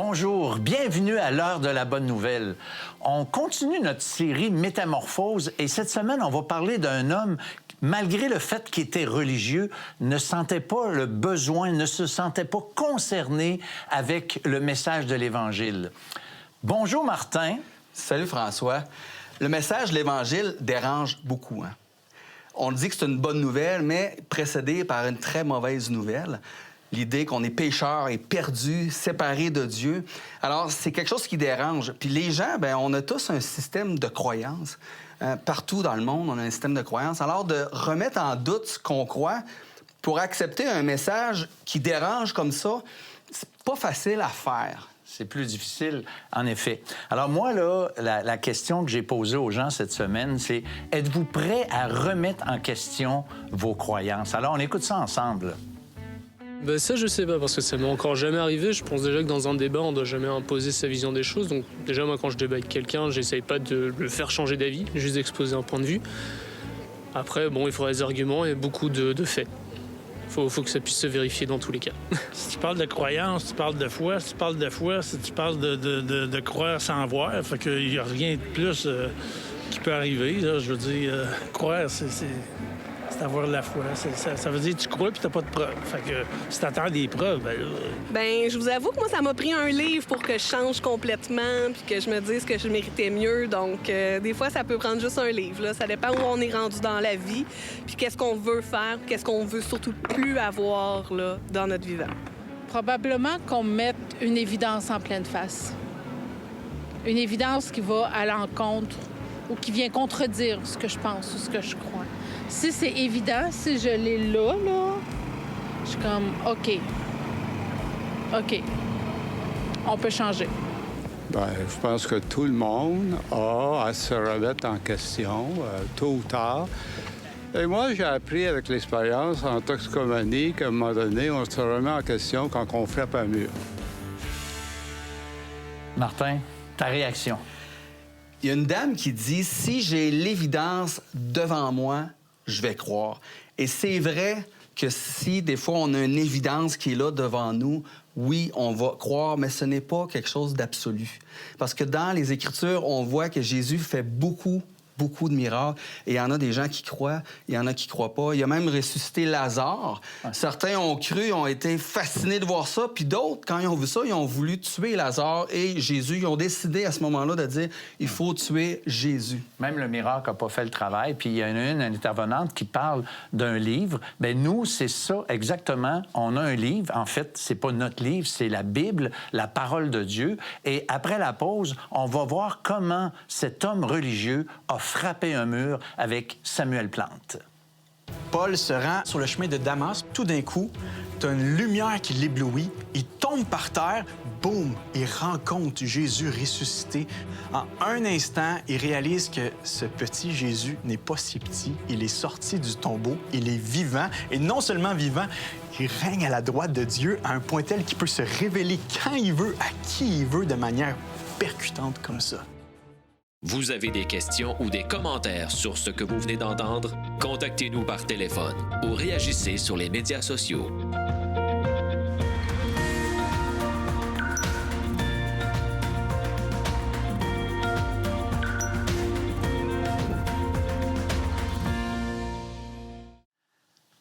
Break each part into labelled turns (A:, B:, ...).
A: Bonjour, bienvenue à l'heure de la bonne nouvelle. On continue notre série Métamorphose et cette semaine, on va parler d'un homme malgré le fait qu'il était religieux, ne sentait pas le besoin, ne se sentait pas concerné avec le message de l'Évangile. Bonjour Martin.
B: Salut François. Le message de l'Évangile dérange beaucoup. On dit que c'est une bonne nouvelle, mais précédée par une très mauvaise nouvelle. L'idée qu'on est pécheur et perdu, séparé de Dieu. Alors, c'est quelque chose qui dérange. Puis les gens, bien, on a tous un système de croyance. Partout dans le monde, on a un système de croyance. Alors, de remettre en doute ce qu'on croit pour accepter un message qui dérange comme ça, c'est pas facile à faire.
A: C'est plus difficile, en effet. Alors moi, là, la question que j'ai posée aux gens cette semaine, c'est « Êtes-vous prêts à remettre en question vos croyances? » Alors, on écoute ça ensemble.
C: Ben ça, je sais pas, parce que ça m'est encore jamais arrivé. Je pense déjà que dans un débat, on doit jamais imposer sa vision des choses. Donc déjà, moi, quand je débat avec quelqu'un, j'essaye pas de le faire changer d'avis, juste d'exposer un point de vue. Après, bon, il faudra des arguments et beaucoup de faits. Faut que ça puisse se vérifier dans tous les cas.
D: Si tu parles de croyance, tu parles de foi. Si tu parles de foi, si tu parles de croire sans voir, fait qu'il n'y a rien de plus qui peut arriver. Là. Je veux dire, croire, c'est avoir de la foi. Ça veut dire que tu crois puis t'as pas de preuves. Fait que si t'attends des preuves,
E: Ben, je vous avoue que moi, ça m'a pris un livre pour que je change complètement puis que je me dise que je méritais mieux. Donc, des fois, ça peut prendre juste un livre. Là. Ça dépend où on est rendu dans la vie puis qu'est-ce qu'on veut faire, qu'est-ce qu'on veut surtout plus avoir là, dans notre vivant.
F: Probablement qu'on mette une évidence en pleine face. Une évidence qui va à l'encontre ou qui vient contredire ce que je pense ou ce que je crois. Si c'est évident, si je l'ai là, je suis comme, OK, on peut changer.
G: Bien, je pense que tout le monde a à se remettre en question, tôt ou tard. Et moi, j'ai appris avec l'expérience en toxicomanie qu'à un moment donné, on se remet en question quand on frappe un mur.
A: Martin, ta réaction?
B: Il y a une dame qui dit « Si j'ai l'évidence devant moi, je vais croire. » Et c'est vrai que si, des fois, on a une évidence qui est là devant nous, oui, on va croire, mais ce n'est pas quelque chose d'absolu. Parce que dans les Écritures, on voit que Jésus fait beaucoup de miracles. Et il y en a des gens qui croient, il y en a qui ne croient pas. Il a même ressuscité Lazare. Ouais. Certains ont cru, ont été fascinés de voir ça. Puis d'autres, quand ils ont vu ça, ils ont voulu tuer Lazare et Jésus. Ils ont décidé à ce moment-là de dire, il faut tuer Jésus.
A: Même le miracle n'a pas fait le travail. Puis il y en a une intervenante qui parle d'un livre. Bien, nous, c'est ça exactement. On a un livre. En fait, c'est pas notre livre, c'est la Bible, la parole de Dieu. Et après la pause, on va voir comment cet homme religieux a frappé un mur avec Samuel Plante.
H: Paul se rend sur le chemin de Damas. Tout d'un coup, tu as une lumière qui l'éblouit. Il tombe par terre, boum, il rencontre Jésus ressuscité. En un instant, il réalise que ce petit Jésus n'est pas si petit. Il est sorti du tombeau, il est vivant. Et non seulement vivant, il règne à la droite de Dieu à un point tel qu'il peut se révéler quand il veut, à qui il veut, de manière percutante comme ça.
I: Vous avez des questions ou des commentaires sur ce que vous venez d'entendre? Contactez-nous par téléphone ou réagissez sur les médias sociaux.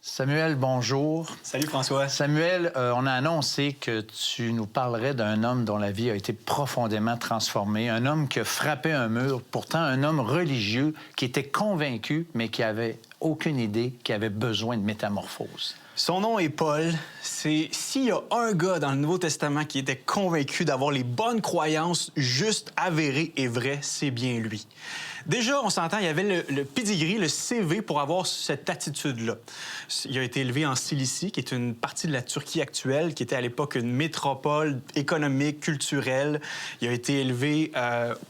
A: Samuel, bonjour.
H: Salut François.
A: Samuel, on a annoncé que tu nous parlerais d'un homme dont la vie a été profondément transformée, un homme qui a frappé un mur, pourtant un homme religieux qui était convaincu, mais qui avait aucune idée qu'il avait besoin de métamorphose.
H: Son nom est Paul. S'il y a un gars dans le Nouveau Testament qui était convaincu d'avoir les bonnes croyances justes, avérées et vraies, c'est bien lui. Déjà, on s'entend, il y avait le pedigree, le CV pour avoir cette attitude-là. Il a été élevé en Cilicie, qui est une partie de la Turquie actuelle, qui était à l'époque une métropole économique, culturelle. Il a été élevé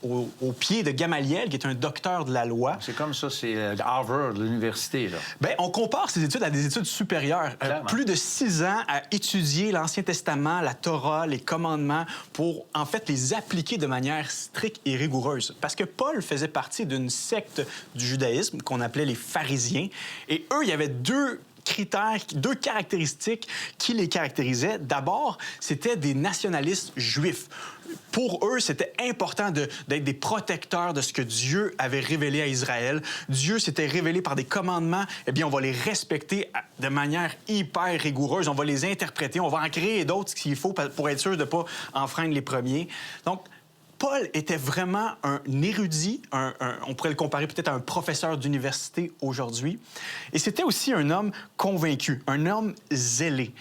H: au pied de Gamaliel, qui est un docteur de la loi.
A: C'est comme ça, c'est Harvard, l'université, là.
H: Bien, on compare ces études à des études supérieures. Plus de 6 ans à étudier l'Ancien Testament, la Torah, les commandements, pour, en fait, les appliquer de manière stricte et rigoureuse. Parce que Paul faisait partie d'une secte du judaïsme qu'on appelait les pharisiens. Et eux, il y avait deux critères, deux caractéristiques qui les caractérisaient. D'abord, c'était des nationalistes juifs. Pour eux, c'était important d'être des protecteurs de ce que Dieu avait révélé à Israël. Dieu s'était révélé par des commandements. Eh bien, on va les respecter de manière hyper rigoureuse. On va les interpréter. On va en créer d'autres s'il faut pour être sûr de ne pas enfreindre les premiers. Donc, Paul était vraiment un érudit, on pourrait le comparer peut-être à un professeur d'université aujourd'hui. Et c'était aussi un homme convaincu, un homme zélé.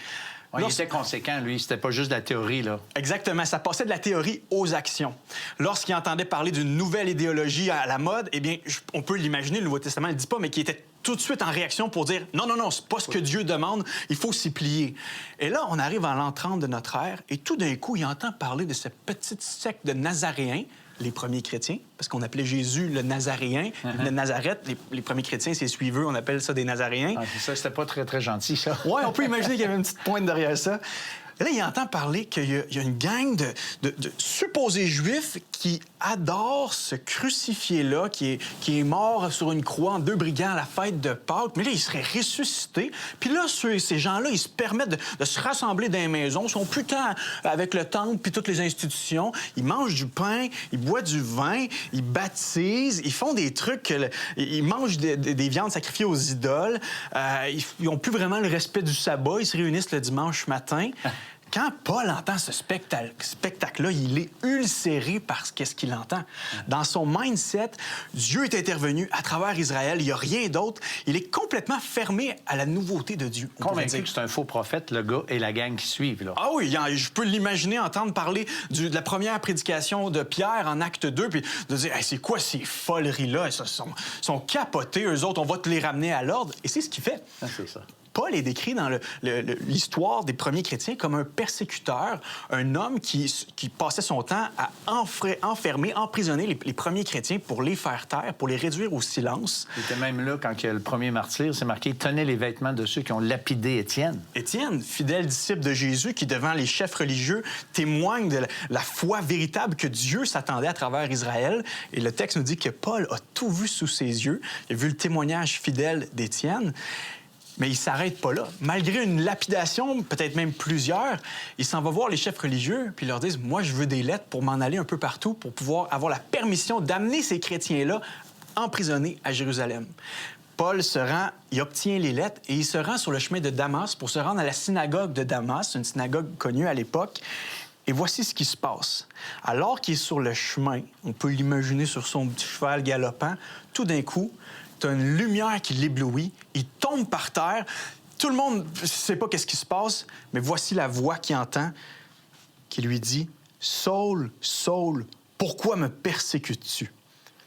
A: Ouais, il était conséquent, lui. C'était pas juste de la théorie, là.
H: Exactement. Ça passait de la théorie aux actions. Lorsqu'il entendait parler d'une nouvelle idéologie à la mode, eh bien, on peut l'imaginer, le Nouveau Testament ne le dit pas, mais qui était tout de suite en réaction pour dire « Non, non, non, c'est pas ce que Dieu demande, il faut s'y plier. » Et là, on arrive à l'an 30 de notre ère, et tout d'un coup, il entend parler de cette petite secte de Nazaréens, les premiers chrétiens, parce qu'on appelait Jésus le Nazaréen, de Nazareth. Les premiers chrétiens, ses suiveux, on appelle ça des Nazaréens.
A: Ah, ça, c'était pas très, très gentil, ça.
H: Oui, on peut imaginer qu'il y avait une petite pointe derrière ça. Et là, il entend parler qu'il y a une gang de supposés juifs qui adorent ce crucifié-là, qui est mort sur une croix en 2 brigands à la fête de Pâques. Mais là, il serait ressuscité. Puis là, ces gens-là, ils se permettent de se rassembler dans les maisons. Ils sont plus tant avec le temple puis toutes les institutions. Ils mangent du pain, ils boivent du vin, ils baptisent, ils font des trucs... Ils mangent des viandes sacrifiées aux idoles. Ils n'ont plus vraiment le respect du sabbat. Ils se réunissent le dimanche matin. Quand Paul entend ce spectacle-là, il est ulcéré par ce qu'il entend. Dans son mindset, Dieu est intervenu à travers Israël. Il n'y a rien d'autre. Il est complètement fermé à la nouveauté de Dieu.
A: Convaincu que c'est un faux prophète, le gars et la gang qui suivent, là.
H: Ah oui, je peux l'imaginer entendre parler de la première prédication de Pierre en Acte 2, puis de dire hey, « c'est quoi ces foleries-là? Ils sont capotés, eux autres, on va te les ramener à l'ordre. » Et c'est ce qu'il fait.
A: Ah, c'est ça.
H: Paul est décrit dans l'histoire des premiers chrétiens comme un persécuteur, un homme qui passait son temps à enfermer, emprisonner les premiers chrétiens pour les faire taire, pour les réduire au silence.
A: Il était même là quand il y a le premier martyr, c'est marqué « Il tenait les vêtements de ceux qui ont lapidé Étienne ».
H: Étienne, fidèle disciple de Jésus, qui devant les chefs religieux témoigne de la foi véritable que Dieu s'attendait à travers Israël. Et le texte nous dit que Paul a tout vu sous ses yeux. Il a vu le témoignage fidèle d'Étienne. Mais il ne s'arrête pas là. Malgré une lapidation, peut-être même plusieurs, il s'en va voir les chefs religieux puis ils leur disent « Moi, je veux des lettres pour m'en aller un peu partout pour pouvoir avoir la permission d'amener ces chrétiens-là emprisonnés à Jérusalem. » Paul se rend, il obtient les lettres et il se rend sur le chemin de Damas pour se rendre à la synagogue de Damas, une synagogue connue à l'époque. Et voici ce qui se passe. Alors qu'il est sur le chemin, on peut l'imaginer sur son petit cheval galopant, tout d'un coup, tu as une lumière qui l'éblouit, il tombe par terre, tout le monde ne sait pas qu'est-ce qui se passe, mais voici la voix qu'il entend, qui lui dit « Saul, Saul, pourquoi me persécutes-tu? »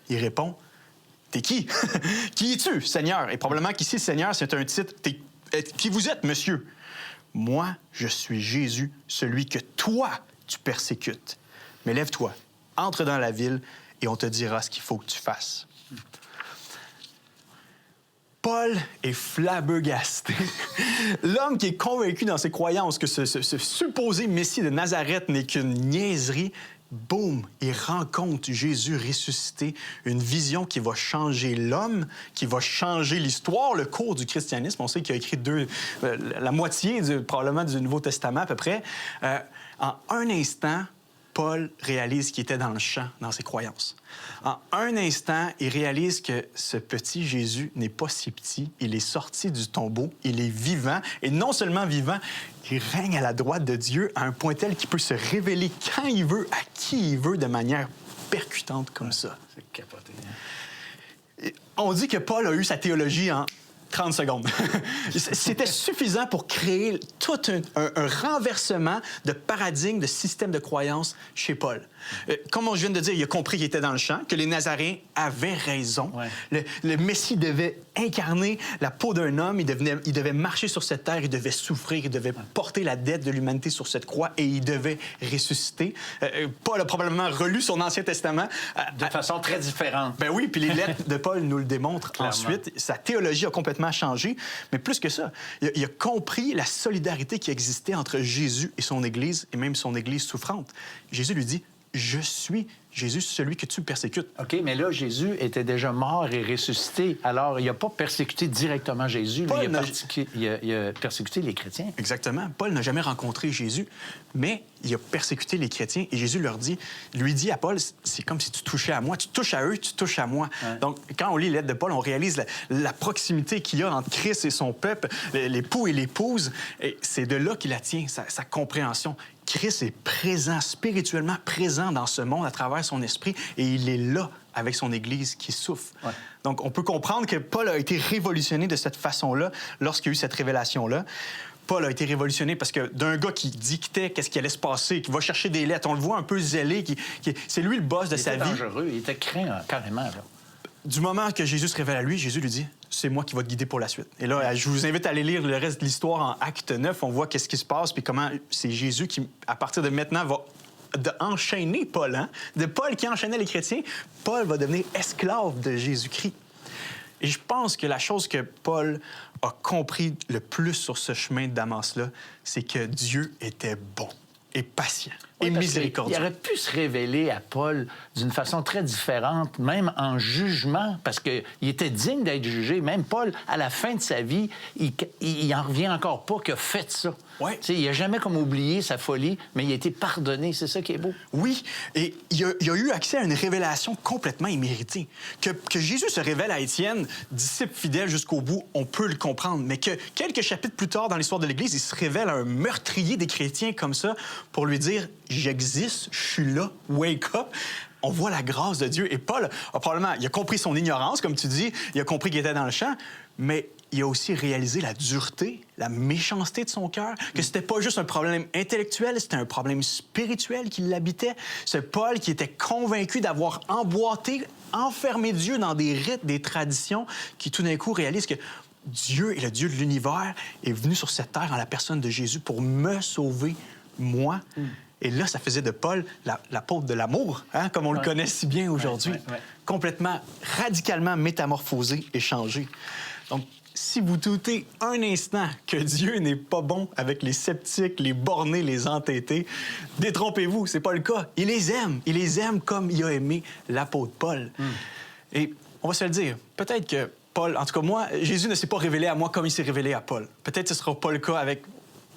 H: Il répond « T'es qui? Qui es-tu, Seigneur? » Et probablement qu'ici, Seigneur, c'est un titre. Qui vous êtes, monsieur? Moi, je suis Jésus, celui que toi, tu persécutes. Mais lève-toi, entre dans la ville et on te dira ce qu'il faut que tu fasses. Paul est flabbergasté. L'homme qui est convaincu dans ses croyances que ce supposé Messie de Nazareth n'est qu'une niaiserie, boum, il rencontre Jésus ressuscité, une vision qui va changer l'homme, qui va changer l'histoire, le cours du christianisme. On sait qu'il a écrit la moitié probablement du Nouveau Testament à peu près. En un instant, Paul réalise qu'il était dans le champ, dans ses croyances. En un instant, il réalise que ce petit Jésus n'est pas si petit. Il est sorti du tombeau, il est vivant. Et non seulement vivant, il règne à la droite de Dieu à un point tel qu'il peut se révéler quand il veut, à qui il veut, de manière percutante comme ça.
A: C'est capoté.
H: Hein? On dit que Paul a eu sa théologie en 30 secondes. C'était suffisant pour créer tout un renversement de paradigme, de système de croyance chez Paul. Comme je viens de dire, il a compris qu'il était dans le champ, que les Nazaréens avaient raison. Ouais. Le Messie devait incarner la peau d'un homme, il devait marcher sur cette terre, il devait souffrir, il devait porter la dette de l'humanité sur cette croix et il devait ressusciter. Paul a probablement relu son Ancien Testament.
A: De façon très différente.
H: Ben oui, puis les lettres de Paul nous le démontrent
A: clairement.
H: Ensuite. Sa théologie a complètement changé, mais plus que ça, il a compris la solidarité qui existait entre Jésus et son Église, et même son Église souffrante. Jésus lui dit, je suis Jésus, celui que tu persécutes.
A: OK, mais là, Jésus était déjà mort et ressuscité. Alors, il n'a pas persécuté directement Jésus. Lui, il a persécuté les chrétiens.
H: Exactement. Paul n'a jamais rencontré Jésus, mais il a persécuté les chrétiens. Et Jésus lui dit à Paul, c'est comme si tu touchais à moi. Tu touches à eux, tu touches à moi. Ouais. Donc, quand on lit les lettres de Paul, on réalise la proximité qu'il y a entre Christ et son peuple, l'époux et l'épouse. Et c'est de là qu'il la tient, sa compréhension. Christ est présent, spirituellement présent dans ce monde à travers son esprit, et il est là avec son Église qui souffre. Ouais. Donc, on peut comprendre que Paul a été révolutionné de cette façon-là lorsqu'il y a eu cette révélation-là. Paul a été révolutionné parce que d'un gars qui dictait qu'est-ce qui allait se passer, qui va chercher des lettres, on le voit un peu zélé, c'est lui le boss de sa vie.
A: Il était dangereux, il était craint carrément, là.
H: Du moment que Jésus se révèle à lui, Jésus lui dit « C'est moi qui va te guider pour la suite ». Et là, je vous invite à aller lire le reste de l'histoire en Acte 9. On voit qu'est-ce qui se passe, puis comment c'est Jésus qui, à partir de maintenant, va enchaîner Paul. Hein? De Paul qui enchaînait les chrétiens, Paul va devenir esclave de Jésus-Christ. Et je pense que la chose que Paul a compris le plus sur ce chemin de Damas-là, c'est que Dieu était bon et patient. Et miséricordieux.
A: Il aurait pu se révéler à Paul d'une façon très différente, même en jugement, parce qu'il était digne d'être jugé. Même Paul, à la fin de sa vie, il en revient encore pas qu'il a fait ça. Ouais. Il n'a jamais comme oublié sa folie, mais il a été pardonné. C'est ça qui est beau.
H: Oui, et il a eu accès à une révélation complètement imméritée. Que Jésus se révèle à Étienne, disciple fidèle jusqu'au bout, on peut le comprendre. Mais que quelques chapitres plus tard dans l'histoire de l'Église, il se révèle à un meurtrier des chrétiens comme ça pour lui dire « J'existe, je suis là, wake up ». On voit la grâce de Dieu. Et Paul, il a compris son ignorance, comme tu dis, il a compris qu'il était dans le champ, mais il a aussi réalisé la dureté, la méchanceté de son cœur, que c'était pas juste un problème intellectuel, c'était un problème spirituel qui l'habitait. Ce Paul qui était convaincu d'avoir emboîté, enfermé Dieu dans des rites, des traditions, qui tout d'un coup réalise que Dieu est le Dieu de l'univers, est venu sur cette terre en la personne de Jésus pour me sauver, moi. Et là, ça faisait de Paul l'apôtre de l'amour, hein, comme on le connaît si bien aujourd'hui. Complètement, radicalement métamorphosé et changé. Donc, si vous doutez un instant que Dieu n'est pas bon avec les sceptiques, les bornés, les entêtés, détrompez-vous, c'est pas le cas. Il les aime. Il les aime comme il a aimé l'apôtre Paul. Et on va se le dire, peut-être que Paul, en tout cas moi, Jésus ne s'est pas révélé à moi comme il s'est révélé à Paul. Peut-être que ce ne sera pas le cas avec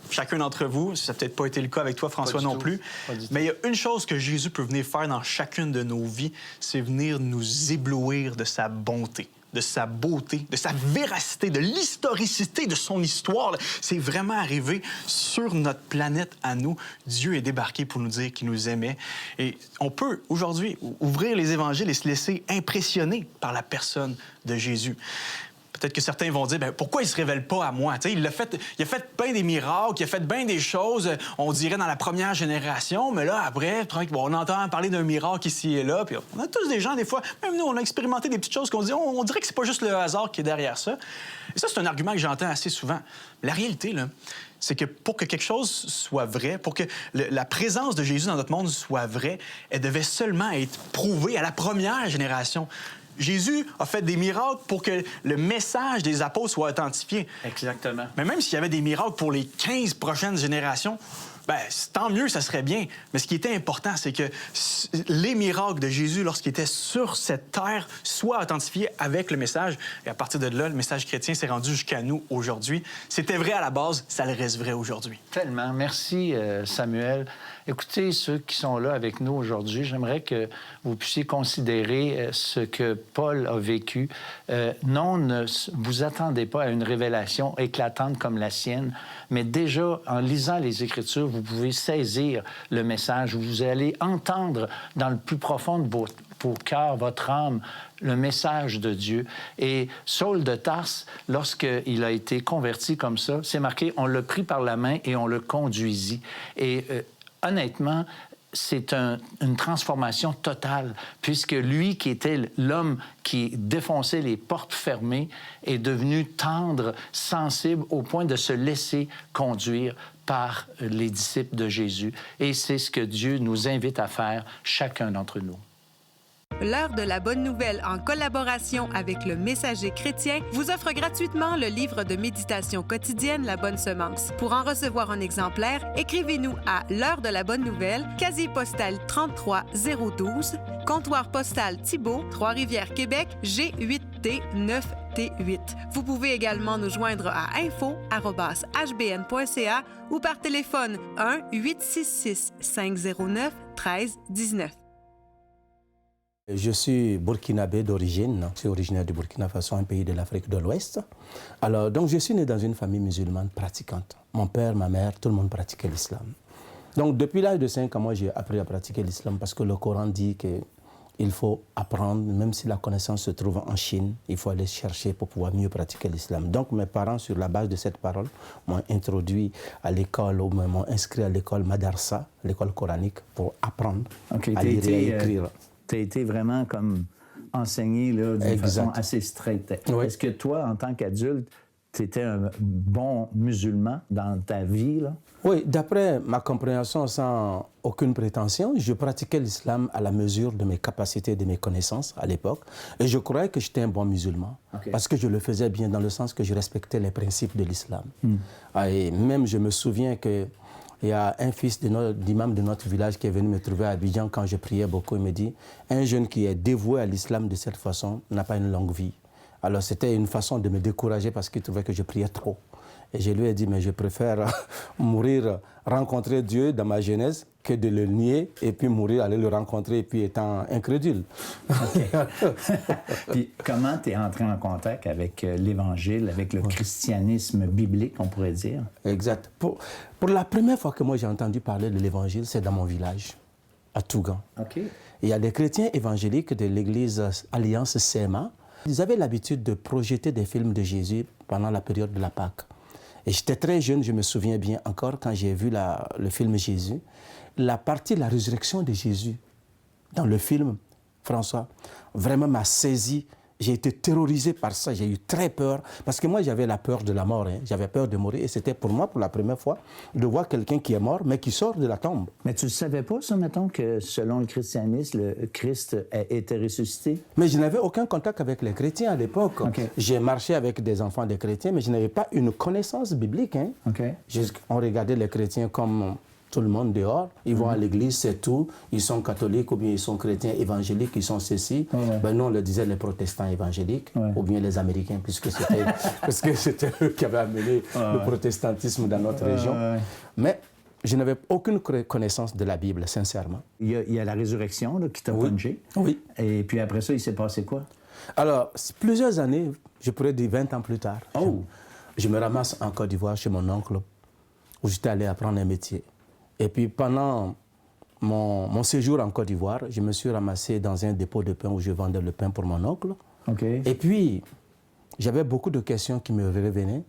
H: chacun d'entre vous. Ça n'a peut-être pas été le cas avec toi, François, non plus. Mais il y a une chose que Jésus peut venir faire dans chacune de nos vies, c'est venir nous éblouir de sa bonté, de sa beauté, de sa véracité, de l'historicité de son histoire. C'est vraiment arrivé sur notre planète à nous. Dieu est débarqué pour nous dire qu'il nous aimait. Et on peut, aujourd'hui, ouvrir les évangiles et se laisser impressionner par la personne de Jésus. Peut-être que certains vont dire, bien, pourquoi il ne se révèle pas à moi? Il a fait bien des miracles, il a fait bien des choses, on dirait dans la première génération, mais là, après, on entend parler d'un miracle ici et là, puis on a tous des gens, des fois, même nous, on a expérimenté des petites choses qu'on dit, on dirait que c'est pas juste le hasard qui est derrière ça. Et ça, c'est un argument que j'entends assez souvent. La réalité, là, c'est que pour que quelque chose soit vrai, pour que la présence de Jésus dans notre monde soit vraie, elle devait seulement être prouvée à la première génération. Jésus a fait des miracles pour que le message des apôtres soit authentifié.
A: Exactement.
H: Mais même s'il y avait des miracles pour les 15 prochaines générations, bien, tant mieux, ça serait bien. Mais ce qui était important, c'est que les miracles de Jésus, lorsqu'il était sur cette terre, soient authentifiés avec le message. Et à partir de là, le message chrétien s'est rendu jusqu'à nous aujourd'hui. C'était vrai à la base, ça le reste vrai aujourd'hui.
A: Tellement. Merci, Samuel. Écoutez, ceux qui sont là avec nous aujourd'hui, j'aimerais que vous puissiez considérer ce que Paul a vécu. Non, ne vous attendez pas à une révélation éclatante comme la sienne, mais déjà, en lisant les Écritures, vous pouvez saisir le message. Vous allez entendre dans le plus profond de vos cœurs, votre âme, le message de Dieu. Et Saul de Tarse, lorsqu'il a été converti comme ça, c'est marqué, on l'a pris par la main et on le conduisit. Et honnêtement, c'est une transformation totale, puisque lui, qui était l'homme qui défonçait les portes fermées, est devenu tendre, sensible, au point de se laisser conduire par les disciples de Jésus. Et c'est ce que Dieu nous invite à faire, chacun d'entre nous.
J: L'heure de la bonne nouvelle, en collaboration avec le Messager chrétien, vous offre gratuitement le livre de méditation quotidienne La Bonne Semence. Pour en recevoir un exemplaire, écrivez-nous à l'heure de la bonne nouvelle, casier postal 33012, comptoir postal Thibault, Trois-Rivières, Québec, G8T 9T8. Vous pouvez également nous joindre à info@hbn.ca ou par téléphone 1-866-509-1319.
K: Je suis burkinabé d'origine. Je suis originaire du Burkina Faso, un pays de l'Afrique de l'Ouest. Alors, donc, je suis né dans une famille musulmane pratiquante. Mon père, ma mère, tout le monde pratiquait l'islam. Donc, depuis l'âge de 5 ans, moi, j'ai appris à pratiquer l'islam parce que le Coran dit qu'il faut apprendre, même si la connaissance se trouve en Chine, il faut aller chercher pour pouvoir mieux pratiquer l'islam. Donc, mes parents, sur la base de cette parole, m'ont introduit à l'école, ou m'ont inscrit à l'école Madarsa, l'école coranique, pour apprendre à lire et à écrire.
A: Tu as été vraiment comme enseigné d'une façon assez straight.
K: Oui.
A: Est-ce que toi, en tant qu'adulte, tu étais un bon musulman dans ta vie, là?
K: Oui, d'après ma compréhension, sans aucune prétention, je pratiquais l'islam à la mesure de mes capacités et de mes connaissances à l'époque. Et je croyais que j'étais un bon musulman. Okay. Parce que je le faisais bien dans le sens que je respectais les principes de l'islam. Et même, je me souviens que il y a un fils d'imam de notre village qui est venu me trouver à Abidjan quand je priais beaucoup. Il me dit, un jeune qui est dévoué à l'islam de cette façon n'a pas une longue vie. Alors c'était une façon de me décourager parce qu'il trouvait que je priais trop. Et je lui ai dit, mais je préfère mourir, rencontrer Dieu dans ma jeunesse que de le nier et puis mourir, aller le rencontrer et puis étant incrédule.
A: Okay. Puis comment tu es entré en contact avec l'Évangile, avec le christianisme biblique, on pourrait dire?
K: Exact. Pour la première fois que moi j'ai entendu parler de l'Évangile, c'est dans mon village, à Tougan.
A: Okay.
K: Il y a des chrétiens évangéliques de l'église Alliance CMA. Ils avaient l'habitude de projeter des films de Jésus pendant la période de la Pâque. Et j'étais très jeune, je me souviens bien encore, quand j'ai vu le film Jésus, la partie de la résurrection de Jésus dans le film, François, vraiment m'a saisi. J'ai été terrorisé par ça, j'ai eu très peur, parce que moi j'avais la peur de la mort, j'avais peur de mourir, et c'était pour moi, pour la première fois, de voir quelqu'un qui est mort, mais qui sort de la tombe.
A: Mais tu ne savais pas, ça, mettons, que selon le christianisme, le Christ a été ressuscité?
K: Mais je n'avais aucun contact avec les chrétiens à l'époque.
A: Okay.
K: J'ai marché avec des enfants des chrétiens, mais je n'avais pas une connaissance biblique.
A: Okay.
K: On regardait les chrétiens comme tout le monde dehors, ils vont à l'église, c'est tout. Ils sont catholiques ou bien ils sont chrétiens évangéliques, ils sont ceci. Ben nous, on le disait les protestants évangéliques ou bien les Américains, puisque c'était eux qui avaient amené le protestantisme dans notre région. Mais je n'avais aucune connaissance de la Bible, sincèrement.
A: Il y a la résurrection là, qui t'a plongé.
K: Oui.
A: Et puis après ça, il s'est passé quoi?
K: Alors, plusieurs années, je pourrais dire 20 ans plus tard, je me ramasse en Côte d'Ivoire chez mon oncle, où j'étais allé apprendre un métier. Et puis pendant mon séjour en Côte d'Ivoire, je me suis ramassé dans un dépôt de pain où je vendais le pain pour mon oncle.
A: Okay.
K: Et puis, j'avais beaucoup de questions qui me revenaient,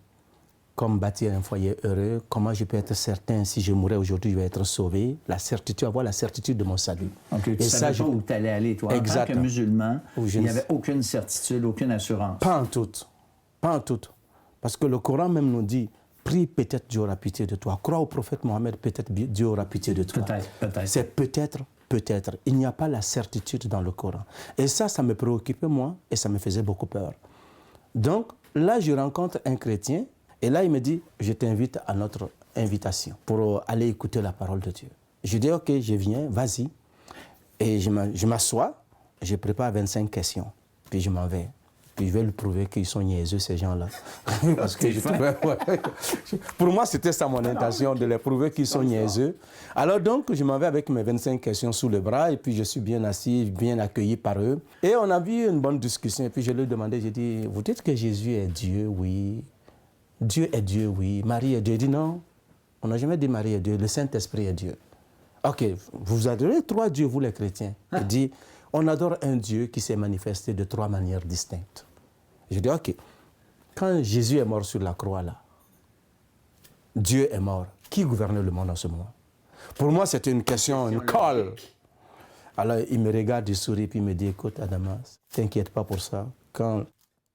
K: comme bâtir un foyer heureux, comment je peux être certain, si je mourais aujourd'hui, je vais être sauvé, la certitude, avoir la certitude de mon salut.
A: Okay, tu savais pas où tu allais aller, toi. En tant que musulman, il n'y avait aucune certitude, aucune assurance.
K: Pas en tout. Pas en tout. Parce que le Coran même nous dit, prie, peut-être Dieu aura pitié de toi. Crois au prophète Mohammed, peut-être Dieu aura pitié de toi.
A: Peut-être.
K: C'est peut-être. Il n'y a pas la certitude dans le Coran. Et ça me préoccupait moi et ça me faisait beaucoup peur. Donc là, je rencontre un chrétien et là, il me dit, je t'invite à notre invitation pour aller écouter la parole de Dieu. Je dis, OK, je viens, vas-y. Et je m'assois, je prépare 25 questions, puis je m'en vais. Puis je vais lui prouver qu'ils sont niaiseux, ces gens-là. Parce que pour moi, c'était ça mon intention, de les prouver qu'ils sont niaiseux. Alors donc, je m'en vais avec mes 25 questions sous le bras, et puis je suis bien assis, bien accueilli par eux. Et on a eu une bonne discussion, et puis je lui ai demandé, j'ai dit, vous dites que Jésus est Dieu, oui. Dieu est Dieu, oui. Marie est Dieu. Il dit non, on n'a jamais dit Marie est Dieu, le Saint-Esprit est Dieu. OK, vous adorez 3 dieux, vous les chrétiens. Il dit, on adore un Dieu qui s'est manifesté de 3 manières distinctes. Je dis, OK, quand Jésus est mort sur la croix, là, Dieu est mort. Qui gouvernait le monde en ce moment? Pour moi, c'était une question, une colle. Alors, il me regarde, il sourit, puis il me dit, écoute, Adamas, t'inquiète pas pour ça. Quand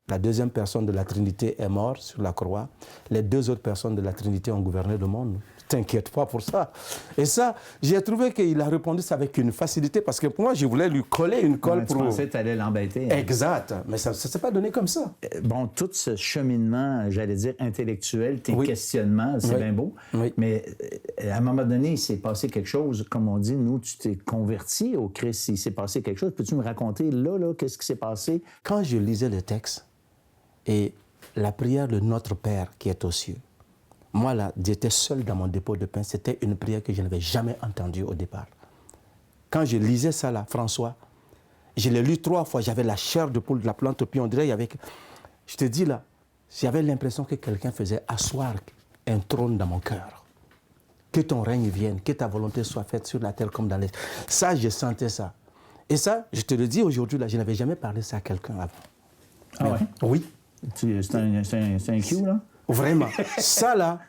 K: La deuxième personne de la Trinité est morte sur la croix. Les deux autres personnes de la Trinité ont gouverné le monde. T'inquiète pas pour ça. Et ça, j'ai trouvé qu'il a répondu ça avec une facilité parce que moi, je voulais lui coller une colle pour...
A: Tu pensais que tu allais l'embêter.
K: Exact. Mais ça ne s'est pas donné comme ça.
A: Bon, tout ce cheminement, j'allais dire, intellectuel, tes questionnements, c'est bien beau.
K: Oui.
A: Mais à un moment donné, il s'est passé quelque chose. Comme on dit, nous, tu t'es converti au Christ. Il s'est passé quelque chose. Peux-tu me raconter, là, qu'est-ce qui s'est passé?
K: Quand je lisais le texte et la prière de Notre Père qui est aux cieux, moi, là, j'étais seul dans mon dépôt de pain. C'était une prière que je n'avais jamais entendue au départ. Quand je lisais ça, là, François, je l'ai lu 3 fois. J'avais la chair de poule de la plante, puis on dirait, je te dis là, j'avais l'impression que quelqu'un faisait asseoir un trône dans mon cœur. Que ton règne vienne, que ta volonté soit faite sur la terre comme dans les... Ça, je sentais ça. Et ça, je te le dis aujourd'hui, là, je n'avais jamais parlé ça à quelqu'un avant.
A: Ah ouais?
K: Oui.
A: C'est un cue, là?
K: Vraiment. Ça, là,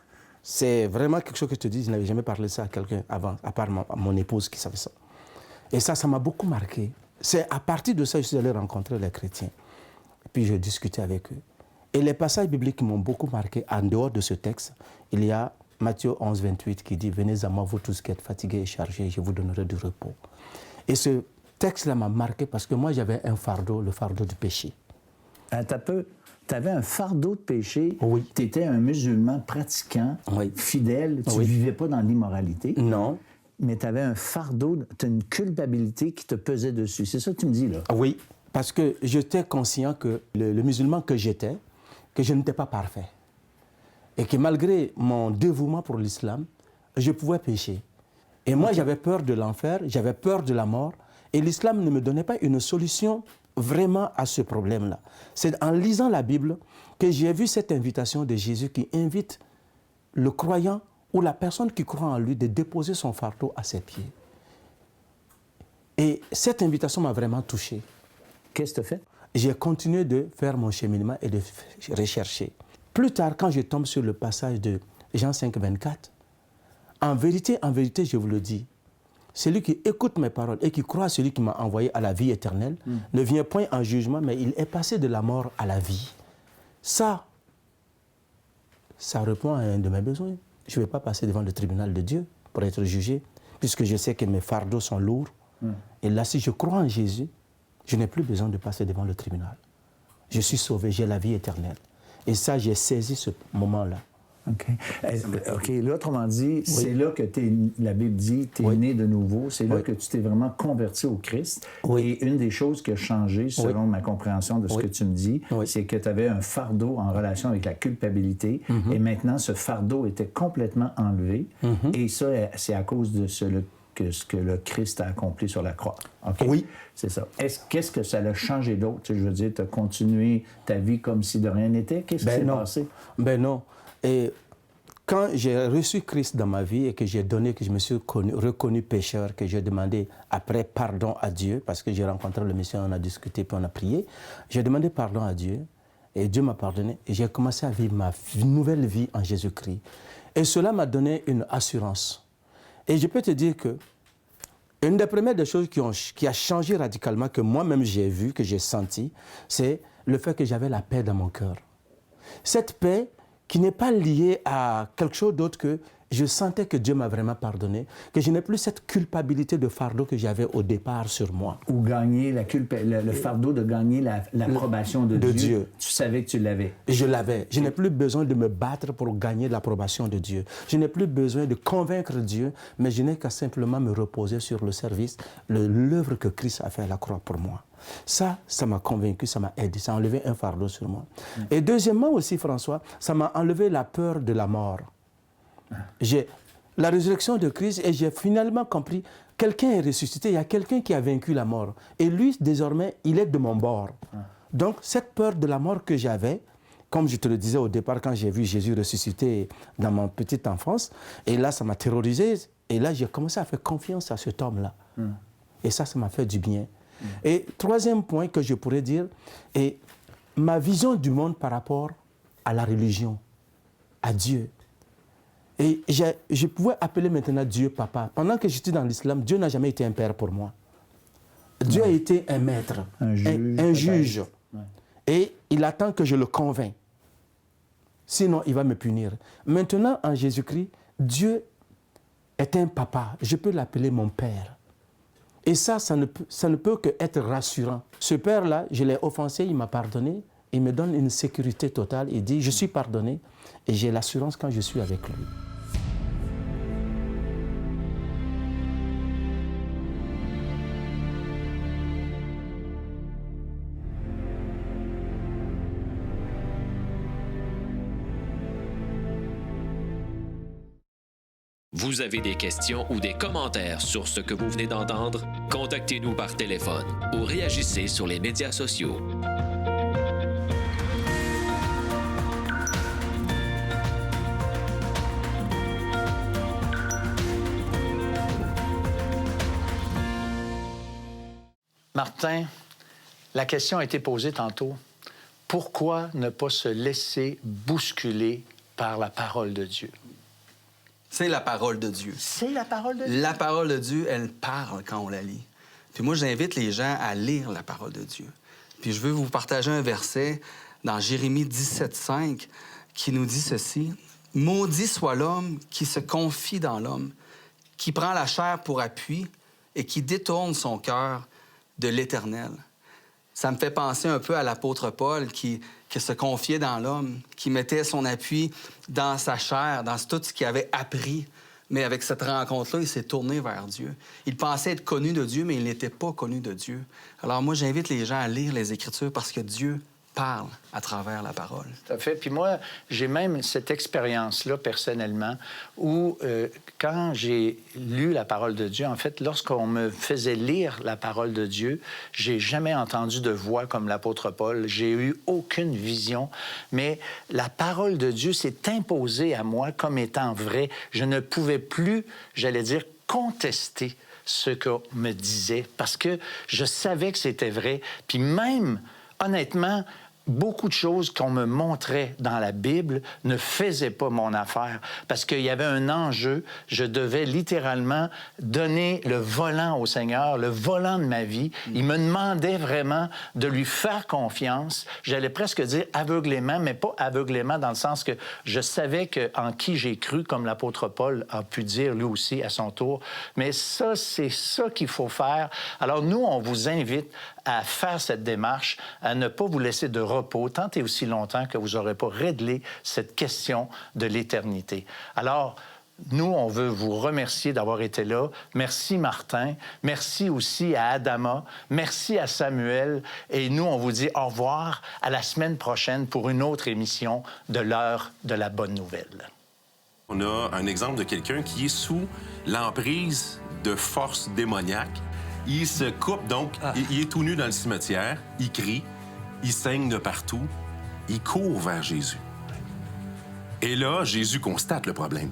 K: c'est vraiment quelque chose que je te dis. Je n'avais jamais parlé ça à quelqu'un avant, à part mon épouse qui savait ça. Et ça m'a beaucoup marqué. C'est à partir de ça que je suis allé rencontrer les chrétiens. Et puis, j'ai discuté avec eux. Et les passages bibliques qui m'ont beaucoup marqué, en dehors de ce texte, il y a Matthieu 11, 28 qui dit « Venez à moi, vous tous qui êtes fatigués et chargés, je vous donnerai du repos. » Et ce texte-là m'a marqué parce que moi, j'avais un fardeau, le fardeau du péché.
A: Tu avais un fardeau de péché.
K: Oui.
A: Tu étais un musulman pratiquant, fidèle. Tu ne vivais pas dans l'immoralité.
K: Non.
A: Mais tu avais un fardeau, tu as une culpabilité qui te pesait dessus. C'est ça que tu me dis, là?
K: Oui, parce que j'étais conscient que le musulman que j'étais, que je n'étais pas parfait. Et que malgré mon dévouement pour l'islam, je pouvais pécher. Et moi, j'avais peur de l'enfer, j'avais peur de la mort. Et l'islam ne me donnait pas une solution vraiment à ce problème-là. C'est en lisant la Bible que j'ai vu cette invitation de Jésus qui invite le croyant ou la personne qui croit en lui de déposer son fardeau à ses pieds. Et cette invitation m'a vraiment touché.
A: Qu'est-ce que tu as fait?
K: J'ai continué de faire mon cheminement et de rechercher. Plus tard, quand je tombe sur le passage de Jean 5, 24, en vérité, je vous le dis, celui qui écoute mes paroles et qui croit à celui qui m'a envoyé à la vie éternelle ne vient point en jugement, mais il est passé de la mort à la vie. Ça répond à un de mes besoins. Je ne vais pas passer devant le tribunal de Dieu pour être jugé, puisque je sais que mes fardeaux sont lourds. Et là, si je crois en Jésus, je n'ai plus besoin de passer devant le tribunal. Je suis sauvé, j'ai la vie éternelle. Et ça, j'ai saisi ce moment-là.
A: OK. Là, autrement dit, c'est là que la Bible dit, tu es né de nouveau. C'est là que tu t'es vraiment converti au Christ. Et une des choses qui a changé, selon ma compréhension de ce que tu me dis, c'est que tu avais un fardeau en relation avec la culpabilité. Et maintenant, ce fardeau était complètement enlevé. Et ça, c'est à cause de ce que le Christ a accompli sur la croix. Okay?
K: Oui.
A: C'est ça. Qu'est-ce que ça a changé d'autre? Je veux dire, tu as continué ta vie comme si de rien n'était. Qu'est-ce qui s'est passé?
K: Ben non. Et quand j'ai reçu Christ dans ma vie et que j'ai donné, que je me suis reconnu pécheur, que j'ai demandé après pardon à Dieu, parce que j'ai rencontré le Messie, on a discuté, puis on a prié, j'ai demandé pardon à Dieu et Dieu m'a pardonné et j'ai commencé à vivre ma nouvelle vie en Jésus-Christ. Et cela m'a donné une assurance. Et je peux te dire que une des premières des choses qui a changé radicalement, que moi-même j'ai vu, que j'ai senti, c'est le fait que j'avais la paix dans mon cœur. Cette paix qui n'est pas liée à quelque chose d'autre que je sentais que Dieu m'a vraiment pardonné, que je n'ai plus cette culpabilité de fardeau que j'avais au départ sur moi.
A: Ou gagner le fardeau de gagner l'approbation de Dieu. Tu savais que tu l'avais.
K: Je l'avais. Je n'ai plus besoin de me battre pour gagner l'approbation de Dieu. Je n'ai plus besoin de convaincre Dieu, mais je n'ai qu'à simplement me reposer sur le service, l'œuvre que Christ a fait à la croix pour moi. Ça m'a convaincu, ça m'a aidé, ça a enlevé un fardeau sur moi. Et deuxièmement aussi, François, ça m'a enlevé la peur de la mort. J'ai la résurrection de Christ et j'ai finalement compris, quelqu'un est ressuscité, il y a quelqu'un qui a vaincu la mort. Et lui, désormais, il est de mon bord. Donc, cette peur de la mort que j'avais, comme je te le disais au départ, quand j'ai vu Jésus ressuscité dans ma petite enfance, et là, ça m'a terrorisé. Et là, j'ai commencé à faire confiance à cet homme-là. Et ça m'a fait du bien. Et troisième point que je pourrais dire, est ma vision du monde par rapport à la religion, à Dieu. Et je pouvais appeler maintenant Dieu papa. Pendant que j'étais dans l'islam, Dieu n'a jamais été un père pour moi. Dieu a été un maître, un juge. Et il attend que je le convainc. Sinon, il va me punir. Maintenant, en Jésus-Christ, Dieu est un papa. Je peux l'appeler mon père. Et ça ne peut qu'être rassurant. Ce père-là, je l'ai offensé, il m'a pardonné. Il me donne une sécurité totale. Il dit, je suis pardonné et j'ai l'assurance quand je suis avec lui.
I: Vous avez des questions ou des commentaires sur ce que vous venez d'entendre? Contactez-nous par téléphone ou réagissez sur les médias sociaux.
A: Martin, la question a été posée tantôt. Pourquoi ne pas se laisser bousculer par la parole de Dieu?
B: C'est la parole de Dieu.
A: C'est la parole de Dieu?
B: La parole de Dieu, elle parle quand on la lit. Puis moi, j'invite les gens à lire la parole de Dieu. Puis je veux vous partager un verset dans Jérémie 17,5 qui nous dit ceci. « Maudit soit l'homme qui se confie dans l'homme, qui prend la chair pour appui et qui détourne son cœur de l'Éternel. » Ça me fait penser un peu à l'apôtre Paul qui se confiait dans l'homme, qui mettait son appui dans sa chair, dans tout ce qu'il avait appris. Mais avec cette rencontre-là, il s'est tourné vers Dieu. Il pensait être connu de Dieu, mais il n'était pas connu de Dieu. Alors moi, j'invite les gens à lire les Écritures parce que Dieu parle à travers la parole.
A: Tout à fait. Puis moi, j'ai même cette expérience-là personnellement où quand j'ai lu la parole de Dieu, en fait, lorsqu'on me faisait lire la parole de Dieu, j'ai jamais entendu de voix comme l'apôtre Paul. J'ai eu aucune vision, mais la parole de Dieu s'est imposée à moi comme étant vraie. Je ne pouvais plus, j'allais dire, contester ce qu'on me disait parce que je savais que c'était vrai. Puis même, honnêtement, beaucoup de choses qu'on me montrait dans la Bible ne faisaient pas mon affaire parce qu'il y avait un enjeu. Je devais littéralement donner le volant au Seigneur, le volant de ma vie. Il me demandait vraiment de lui faire confiance. J'allais presque dire aveuglément, mais pas aveuglément dans le sens que je savais que en qui j'ai cru, comme l'apôtre Paul a pu dire lui aussi à son tour. Mais ça, c'est ça qu'il faut faire. Alors nous, on vous invite à faire cette démarche, à ne pas vous laisser de repos tant et aussi longtemps que vous n'aurez pas réglé cette question de l'éternité. Alors, nous, on veut vous remercier d'avoir été là. Merci, Martin. Merci aussi à Adama. Merci à Samuel. Et nous, on vous dit au revoir à la semaine prochaine pour une autre émission de l'heure de la bonne nouvelle.
L: On a un exemple de quelqu'un qui est sous l'emprise de forces démoniaques. Il se coupe, donc, il est tout nu dans le cimetière, il crie, il saigne de partout, il court vers Jésus. Et là, Jésus constate le problème.